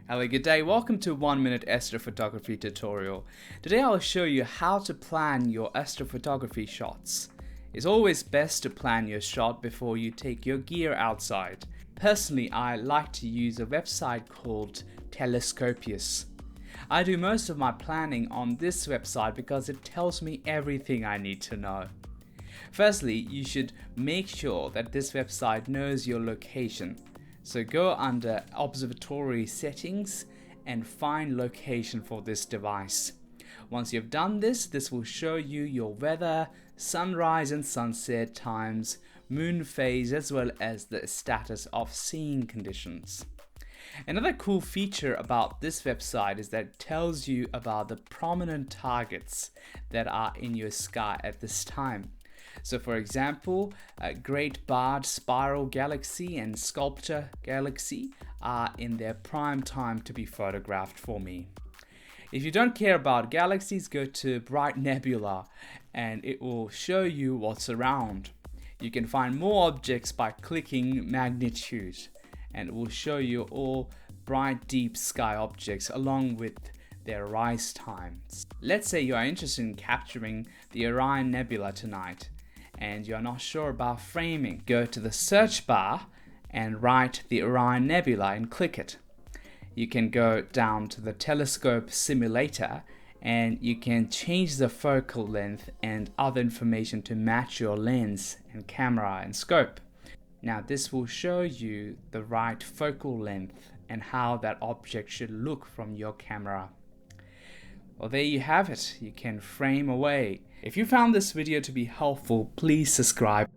Hello, good day. Welcome to 1 Minute Astrophotography tutorial. Today I'll show you how to plan your astrophotography shots. It's always best to plan your shot before you take your gear outside. Personally, I like to use a website called Telescopius. I do most of my planning on this website because it tells me everything I need to know. Firstly, you should make sure that this website knows your location. So go under Observatory Settings and find location for this device. Once you've done this, this will show you your weather, sunrise and sunset times, moon phase, as well as the status of seeing conditions. Another cool feature about this website is that it tells you about the prominent targets that are in your sky at this time. So for example, Great Barred Spiral Galaxy and Sculptor Galaxy are in their prime time to be photographed for me. If you don't care about galaxies, go to Bright Nebula and it will show you what's around. You can find more objects by clicking magnitude and it will show you all bright deep sky objects along with their rise times. Let's say you are interested in capturing the Orion Nebula tonight and you're not sure about framing. Go to the search bar and write the Orion Nebula and click it. You can go down to the telescope simulator and you can change the focal length and other information to match your lens and camera and scope. Now this will show you the right focal length and how that object should look from your camera. Well, there you have it. You can frame away. If you found this video to be helpful, please subscribe.